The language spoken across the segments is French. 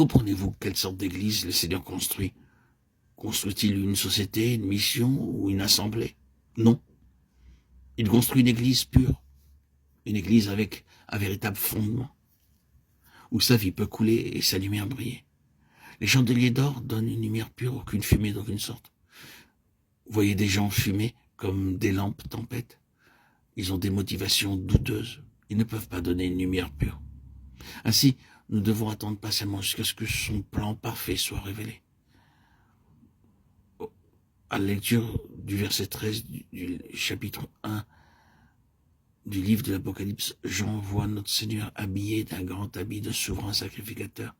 comprenez-vous quelle sorte d'église le Seigneur construit? Construit-il une société, une mission ou une assemblée? Non. Il construit une église pure, une église avec un véritable fondement, où sa vie peut couler et sa lumière briller. Les chandeliers d'or donnent une lumière pure, aucune fumée d'aucune sorte. Vous voyez des gens fumer comme des lampes tempêtes. Ils ont des motivations douteuses. Ils ne peuvent pas donner une lumière pure. Ainsi, nous devons attendre patiemment jusqu'à ce que son plan parfait soit révélé. À la lecture du verset 13 du chapitre 1 du livre de l'Apocalypse, Jean voit notre Seigneur habillé d'un grand habit de souverain sacrificateur.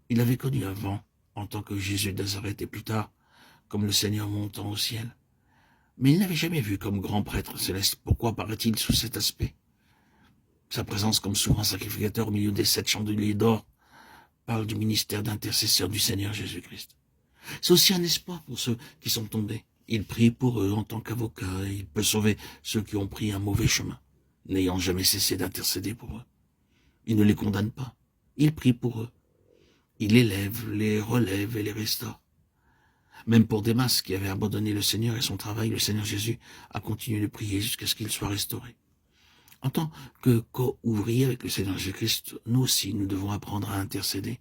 Il l'avait connu avant, en tant que Jésus de Nazareth, et plus tard, comme le Seigneur montant au ciel. Mais il n'avait jamais vu comme grand prêtre céleste. Pourquoi apparaît-il sous cet aspect? Sa présence comme souverain sacrificateur au milieu des 7 chandeliers d'or parle du ministère d'intercesseur du Seigneur Jésus-Christ. C'est aussi un espoir pour ceux qui sont tombés. Il prie pour eux en tant qu'avocat. Il peut sauver ceux qui ont pris un mauvais chemin, n'ayant jamais cessé d'intercéder pour eux. Il ne les condamne pas. Il prie pour eux. Il élève, les relève et les restaure. Même pour Démas, qui avait abandonné le Seigneur et son travail, le Seigneur Jésus a continué de prier jusqu'à ce qu'il soit restauré. En tant que co-ouvriers avec le Seigneur Jésus-Christ, nous aussi, nous devons apprendre à intercéder.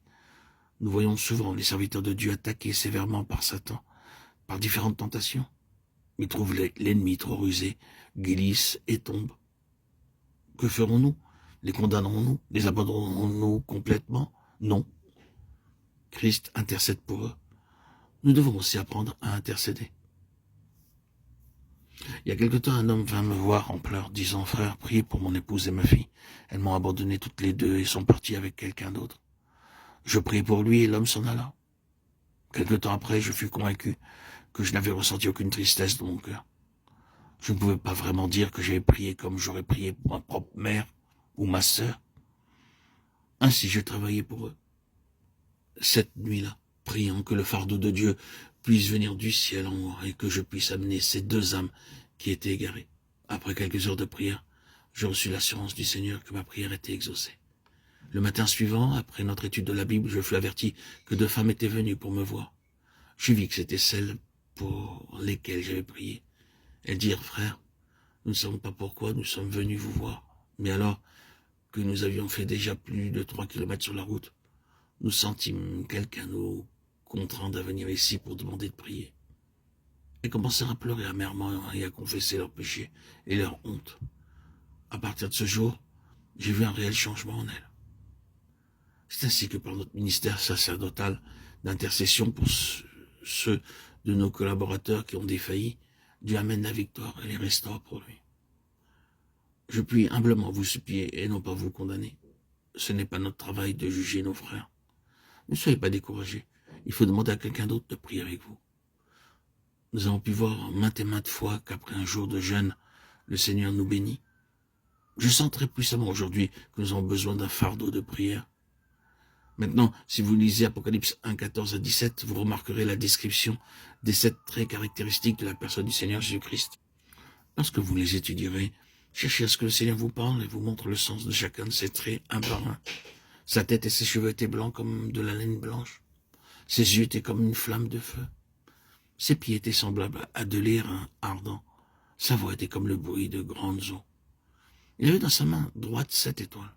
Nous voyons souvent les serviteurs de Dieu attaqués sévèrement par Satan, par différentes tentations. Ils trouvent l'ennemi trop rusé, glissent et tombent. Que ferons-nous? Les condamnerons-nous? Les abandonnerons-nous complètement? Non. Christ intercède pour eux. Nous devons aussi apprendre à intercéder. Il y a quelque temps, un homme vint me voir en pleurs, disant « Frère, priez pour mon épouse et ma fille. Elles m'ont abandonné toutes les deux et sont parties avec quelqu'un d'autre. » Je priai pour lui et l'homme s'en alla. Quelque temps après, je fus convaincu que je n'avais ressenti aucune tristesse dans mon cœur. Je ne pouvais pas vraiment dire que j'avais prié comme j'aurais prié pour ma propre mère ou ma sœur. Ainsi, je travaillais pour eux. Cette nuit-là, priant que le fardeau de Dieu puisse venir du ciel en moi et que je puisse amener ces 2 âmes qui étaient égarées. Après quelques heures de prière, je reçus l'assurance du Seigneur que ma prière était exaucée. Le matin suivant, après notre étude de la Bible, je fus averti que 2 femmes étaient venues pour me voir. Je vis que c'était celles pour lesquelles j'avais prié. Elles dirent « Frère, nous ne savons pas pourquoi nous sommes venus vous voir, mais alors que nous avions fait déjà plus de 3 kilomètres sur la route, nous sentîmes quelqu'un nous contraindre à venir ici pour demander de prier. » Elles commencèrent à pleurer amèrement et à confesser leurs péchés et leur honte. À partir de ce jour, j'ai vu un réel changement en elles. C'est ainsi que par notre ministère sacerdotal d'intercession pour ceux de nos collaborateurs qui ont défailli, Dieu amène la victoire et les restaure pour lui. Je puis humblement vous supplier et non pas vous condamner. Ce n'est pas notre travail de juger nos frères. Ne soyez pas découragés. Il faut demander à quelqu'un d'autre de prier avec vous. Nous avons pu voir maintes et maintes fois qu'après un jour de jeûne, le Seigneur nous bénit. Je sens très puissamment aujourd'hui que nous avons besoin d'un fardeau de prière. Maintenant, si vous lisez Apocalypse 1, 14 à 17, vous remarquerez la description des 7 traits caractéristiques de la personne du Seigneur Jésus-Christ. Lorsque vous les étudierez, cherchez à ce que le Seigneur vous parle et vous montre le sens de chacun de ces traits un par un. Sa tête et ses cheveux étaient blancs comme de la laine blanche. Ses yeux étaient comme une flamme de feu. Ses pieds étaient semblables à de l'airain ardent. Sa voix était comme le bruit de grandes eaux. Il avait dans sa main droite 7 étoiles.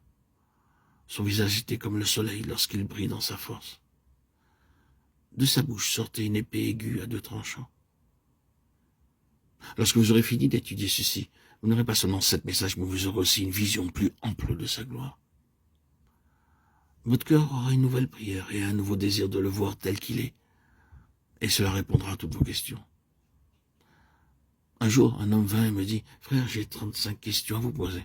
Son visage était comme le soleil lorsqu'il brille dans sa force. De sa bouche sortait une épée aiguë à 2 tranchants. Lorsque vous aurez fini d'étudier ceci, vous n'aurez pas seulement 7 messages, mais vous aurez aussi une vision plus ample de sa gloire. Votre cœur aura une nouvelle prière et un nouveau désir de le voir tel qu'il est, et cela répondra à toutes vos questions. Un jour, un homme vint et me dit « Frère, j'ai 35 questions à vous poser. »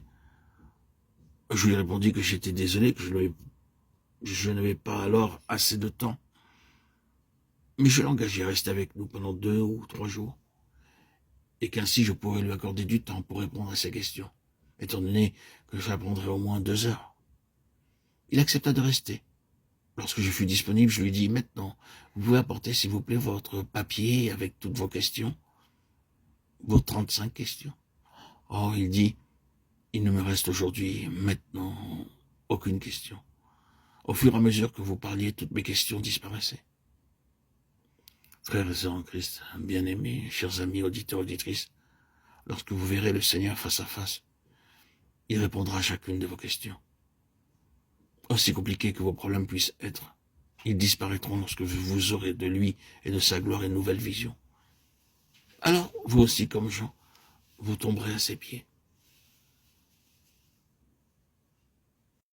Je lui répondis que j'étais désolé, que je n'avais pas alors assez de temps. Mais je l'engageais à rester avec nous pendant 2 ou 3 jours, et qu'ainsi je pourrais lui accorder du temps pour répondre à ses questions, étant donné que ça prendrait au moins 2 heures. Il accepta de rester. Lorsque je fus disponible, je lui dis « Maintenant, vous pouvez apporter, s'il vous plaît, votre papier avec toutes vos questions, vos 35 questions. » Oh, il dit « Il ne me reste aujourd'hui, maintenant, aucune question. Au fur et à mesure que vous parliez, toutes mes questions disparaissaient. Frères et sœurs en Christ, bien-aimés, chers amis, auditeurs, auditrices, lorsque vous verrez le Seigneur face à face, il répondra à chacune de vos questions. Aussi compliqués que vos problèmes puissent être, ils disparaîtront lorsque vous aurez de lui et de sa gloire une nouvelle vision. Alors, vous aussi, comme Jean, vous tomberez à ses pieds.